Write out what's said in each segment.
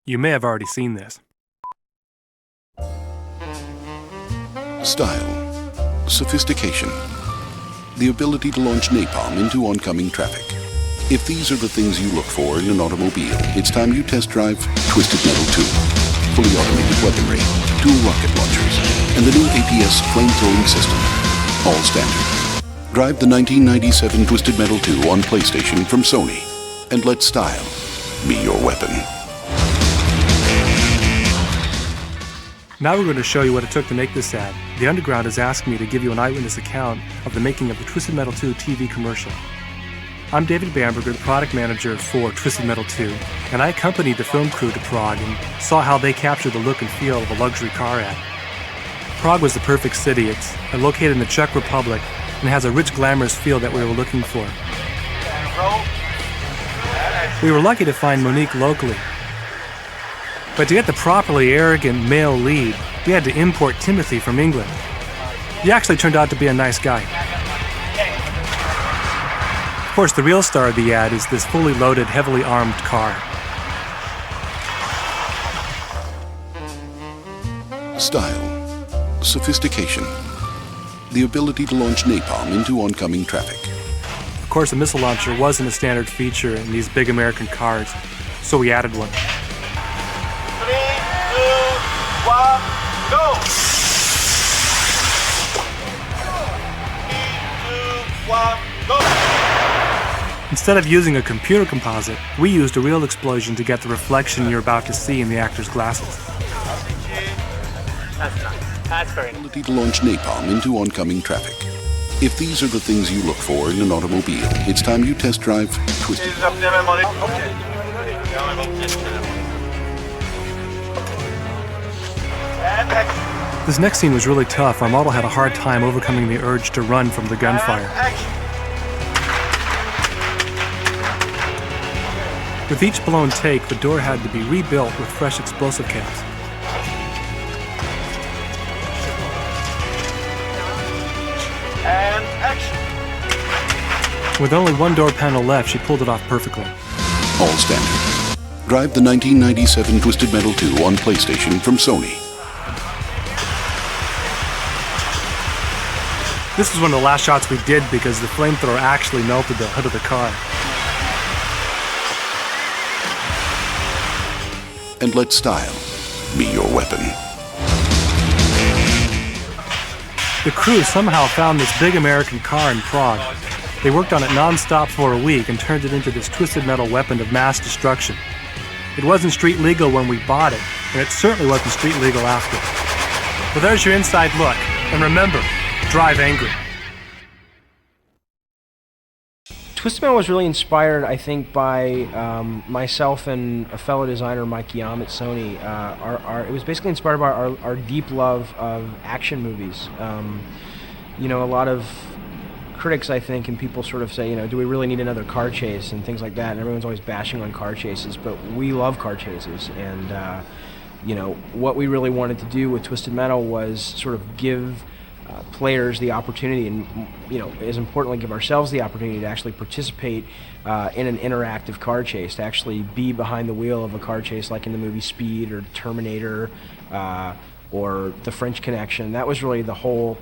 You may have already seen this. Style, sophistication, the ability to launch napalm into oncoming traffic. If these are the things you look for in an automobile, it's time you test drive Twisted Metal 2. Fully automated weaponry, dual rocket launchers, and the new APS flame-throwing system. All standard. Drive the 1997 Twisted Metal 2 on PlayStation from Sony, and let style be your weapon. Now we're going to show you what it took to make this ad. The Underground has asked me to give you an eyewitness account of the making of the Twisted Metal 2 TV commercial. I'm David Bamberger, the product manager for Twisted Metal 2, and I accompanied the film crew to Prague and saw how they captured the look and feel of a luxury car ad. Prague was the perfect city. It's located in the Czech Republic and has a rich, glamorous feel that we were looking for. We were lucky to find Monique locally. But to get the properly arrogant male lead, we had to import Timothy from England. He actually turned out to be a nice guy. Of course, the real star of the ad is this fully loaded, heavily armed car. Style, sophistication, the ability to launch napalm into oncoming traffic. Of course, a missile launcher wasn't a standard feature in these big American cars, so we added one. 3, 2, 1, go! 3, 2, 1, go! Instead of using a computer composite, we used a real explosion to get the reflection you're about to see in the actor's glasses. That's nice. That's very nice. Ability to launch napalm into oncoming traffic. If these are the things you look for in an automobile, it's time you test drive Twisted. And action. This next scene was really tough. Our model had a hard time overcoming the urge to run from the gunfire. And action. With each blown take, the door had to be rebuilt with fresh explosive caps. And action. With only one door panel left, she pulled it off perfectly. All standard. Drive the 1997 Twisted Metal 2 on PlayStation from Sony. This was one of the last shots we did because the flamethrower actually melted the hood of the car. And let style be your weapon. The crew somehow found this big American car in Prague. They worked on it non-stop for a week and turned it into this twisted metal weapon of mass destruction. It wasn't street legal when we bought it, and it certainly wasn't street legal after. But there's your inside look. And remember, drive angry. Twisted Metal was really inspired, I think, by myself and a fellow designer, Mike Yam at Sony. It was basically inspired by our deep love of action movies. You know, a lot of critics, I think, and people sort of say, you know, do we really need another car chase and things like that? And everyone's always bashing on car chases, but we love car chases. And, you know, what we really wanted to do with Twisted Metal was sort of give players the opportunity, and you know, as importantly, give ourselves the opportunity to actually participate in an interactive car chase, to actually be behind the wheel of a car chase, like in the movie Speed or Terminator or The French Connection. That was really the whole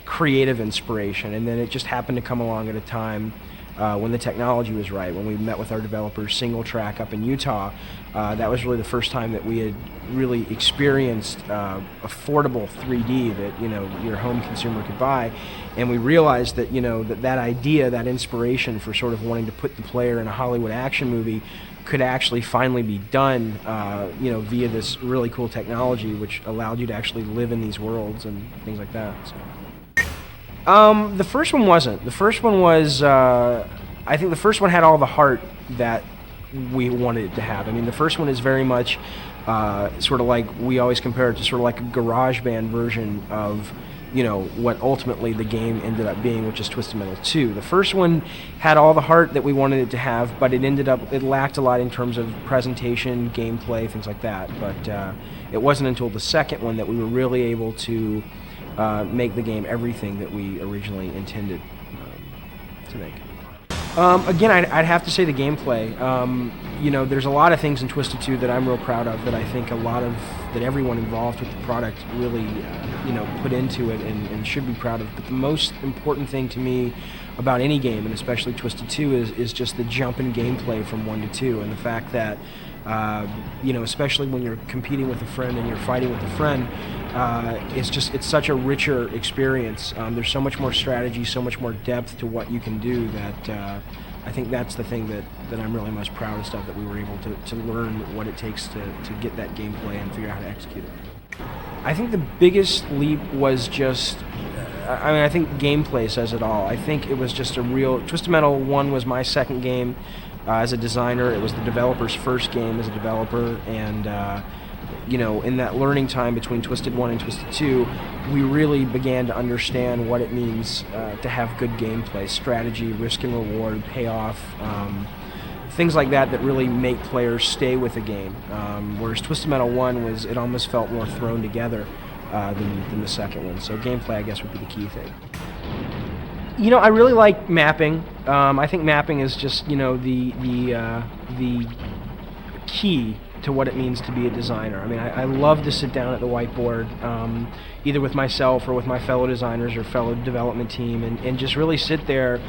creative inspiration, and then it just happened to come along at a time when the technology was right. When we met with our developers, Single Track up in Utah, that was really the first time that we had really experienced affordable 3D that, you know, your home consumer could buy, and we realized that, you know, that idea, that inspiration for sort of wanting to put the player in a Hollywood action movie could actually finally be done, you know, via this really cool technology, which allowed you to actually live in these worlds and things like that. So. The first one wasn't. The first one was, I think the first one had all the heart that we wanted it to have. I mean, the first one is very much sort of like, we always compare it to sort of like a garage band version of, you know, what ultimately the game ended up being, which is Twisted Metal 2. The first one had all the heart that we wanted it to have, but it lacked a lot in terms of presentation, gameplay, things like that. But it wasn't until the second one that we were really able to make the game everything that we originally intended to make. Again, I'd have to say the gameplay. You know, there's a lot of things in Twisted 2 that I'm real proud of, that I think that everyone involved with the product really, you know, put into it and should be proud of. But the most important thing to me about any game, and especially Twisted 2, is just the jump in gameplay from 1 to 2, and the fact that, you know, especially when you're competing with a friend and you're fighting with a friend, it's such a richer experience. There's so much more strategy, so much more depth to what you can do, that I think that's the thing that I'm really most proudest of, that we were able to learn what it takes to get that gameplay and figure out how to execute it. I think the biggest leap was just, I mean, I think gameplay says it all. I think it was just a real, Twisted Metal 1 was my second game as a designer. It was the developer's first game as a developer, and you know, in that learning time between Twisted 1 and Twisted 2, we really began to understand what it means to have good gameplay, strategy, risk and reward, payoff, things like that really make players stay with the game. Whereas Twisted Metal 1 it almost felt more thrown together than the second one. So gameplay, I guess, would be the key thing. You know, I really like mapping. I think mapping is just, you know, the key to what it means to be a designer. I mean, I love to sit down at the whiteboard, either with myself or with my fellow designers or fellow development team, and just really sit there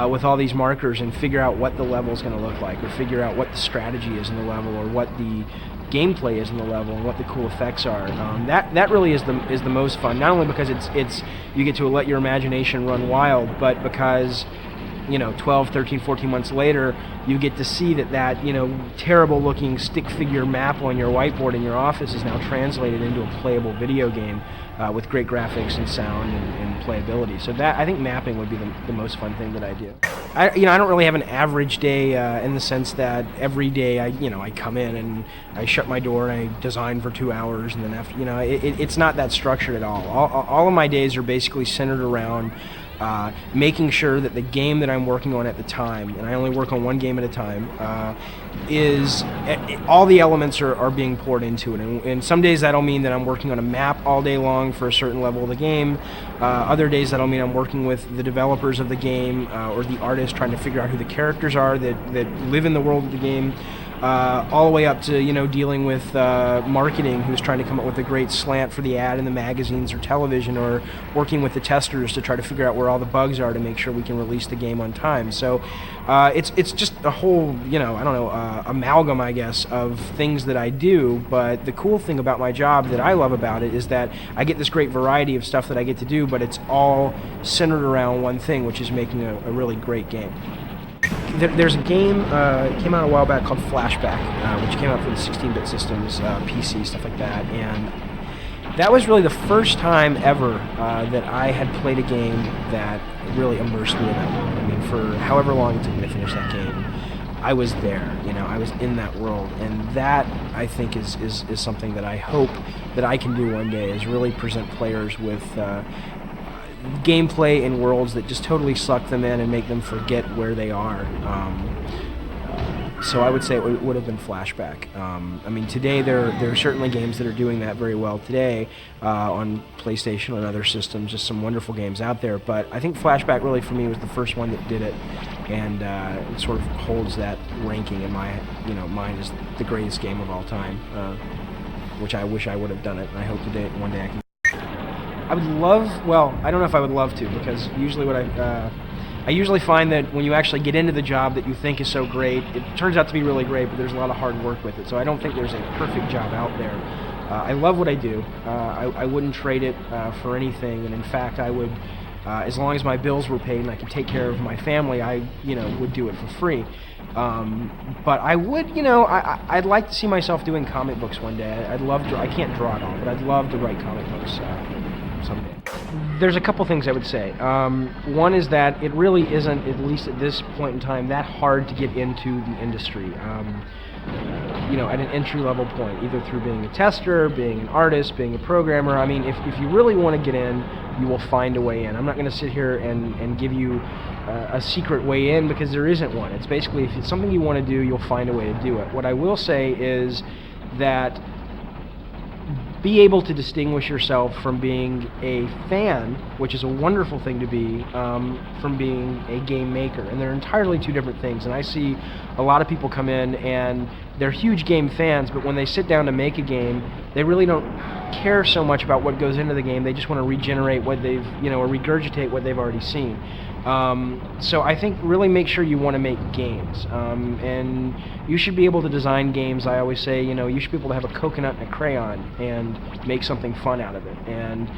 with all these markers and figure out what the level is going to look like, or figure out what the strategy is in the level, or what the gameplay is in the level, and what the cool effects are. That really is the most fun. Not only because it's you get to let your imagination run wild, but because 12, 13, 14 months later, you get to see that terrible looking stick figure map on your whiteboard in your office is now translated into a playable video game with great graphics and sound and playability. So that, I think mapping would be the most fun thing that I do. I don't really have an average day in the sense that every day I come in and I shut my door and I design for 2 hours, and then after, it's not that structured at all. All of my days are basically centered around making sure that the game that I'm working on at the time, and I only work on one game at a time, all the elements are being poured into it. And some days that'll mean that I'm working on a map all day long for a certain level of the game. Other days that'll mean I'm working with the developers of the game or the artists, trying to figure out who the characters are that live in the world of the game. All the way up to dealing with marketing, who's trying to come up with a great slant for the ad in the magazines or television, or working with the testers to try to figure out where all the bugs are to make sure we can release the game on time. So it's just a whole amalgam, I guess, of things that I do. But the cool thing about my job that I love about it is that I get this great variety of stuff that I get to do, but it's all centered around one thing, which is making a really great game. There's a game, it came out a while back, called Flashback, which came out for the 16-bit systems, PC, stuff like that, and that was really the first time ever that I had played a game that really immersed me in that world. I mean, for however long it took me to finish that game, I was there, I was in that world, and that, I think, is something that I hope that I can do one day, is really present players with gameplay in worlds that just totally suck them in and make them forget where they are. So I would say it would have been Flashback. I mean, today there are certainly games that are doing that very well today on PlayStation and other systems. Just some wonderful games out there. But I think Flashback really, for me, was the first one that did it, and it sort of holds that ranking in my mind as the greatest game of all time. Which I wish I would have done it, and I hope one day I can. I would love, well, I don't know if I would love to, because usually I usually find that when you actually get into the job that you think is so great, it turns out to be really great, but there's a lot of hard work with it. So I don't think there's a perfect job out there. I love what I do. I wouldn't trade it for anything, and in fact, I would, as long as my bills were paid and I could take care of my family, I, would do it for free. But I would, I'd like to see myself doing comic books one day. I'd love to. I can't draw at all, but I'd love to write comic books someday. There's a couple things I would say. One is that it really isn't, at least at this point in time, that hard to get into the industry. At an entry-level point, either through being a tester, being an artist, being a programmer. I mean, if you really want to get in, you will find a way in. I'm not going to sit here and give you a secret way in, because there isn't one. It's basically, if it's something you want to do, you'll find a way to do it. What I will say is that be able to distinguish yourself from being a fan, which is a wonderful thing to be, from being a game maker. And they're entirely two different things. And I see a lot of people come in and they're huge game fans, but when they sit down to make a game, they really don't care so much about what goes into the game. They just want to regenerate what they've, or regurgitate what they've already seen. So I think really make sure you want to make games, and you should be able to design games. I always say, you should be able to have a coconut and a crayon and make something fun out of it. And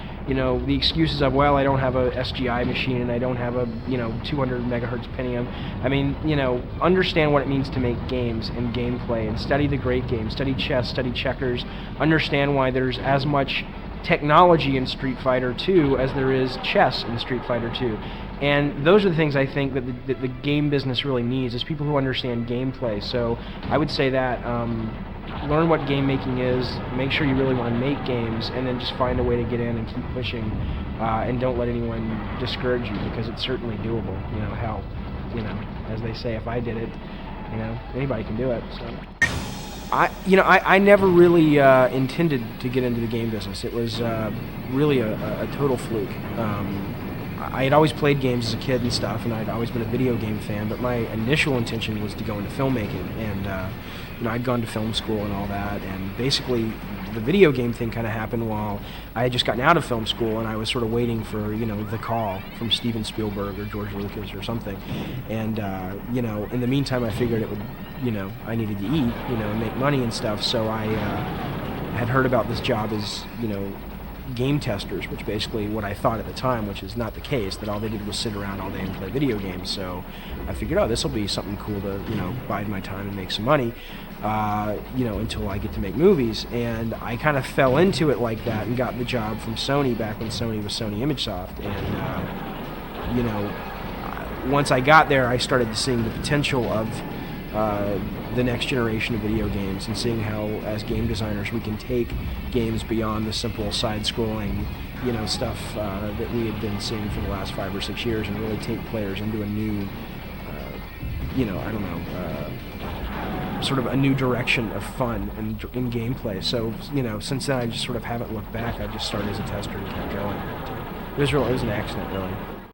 the excuses of, well, I don't have a SGI machine and I don't have a 200 megahertz Pentium. I mean, understand what it means to make games and gameplay, and study the great games, study chess, study checkers, understand why there's as much technology in Street Fighter 2 as there is chess in Street Fighter 2. And those are the things I think that the game business really needs, is people who understand gameplay. So I would say that learn what game making is, make sure you really want to make games, and then just find a way to get in and keep pushing, and don't let anyone discourage you, because it's certainly doable. Hell, as they say, if I did it, anybody can do it. So I never really intended to get into the game business. It was really a total fluke. I had always played games as a kid and stuff, and I'd always been a video game fan, but my initial intention was to go into filmmaking, and I'd gone to film school and all that, and basically the video game thing kind of happened while I had just gotten out of film school, and I was sort of waiting for, the call from Steven Spielberg or George Lucas or something, and, in the meantime I figured it would, I needed to eat, and make money and stuff, so I had heard about this job as, game testers, which basically what I thought at the time, which is not the case, that all they did was sit around all day and play video games. So I figured, oh, this will be something cool to, bide my time and make some money, until I get to make movies. And I kind of fell into it like that and got the job from Sony back when Sony was Sony ImageSoft. And, once I got there, I started seeing the potential of the next generation of video games, and seeing how, as game designers, we can take games beyond the simple side-scrolling, stuff that we had been seeing for the last 5 or 6 years, and really take players into a new, sort of a new direction of fun in gameplay. So, since then I just sort of haven't looked back. I just started as a tester and kept going. It was an accident, really.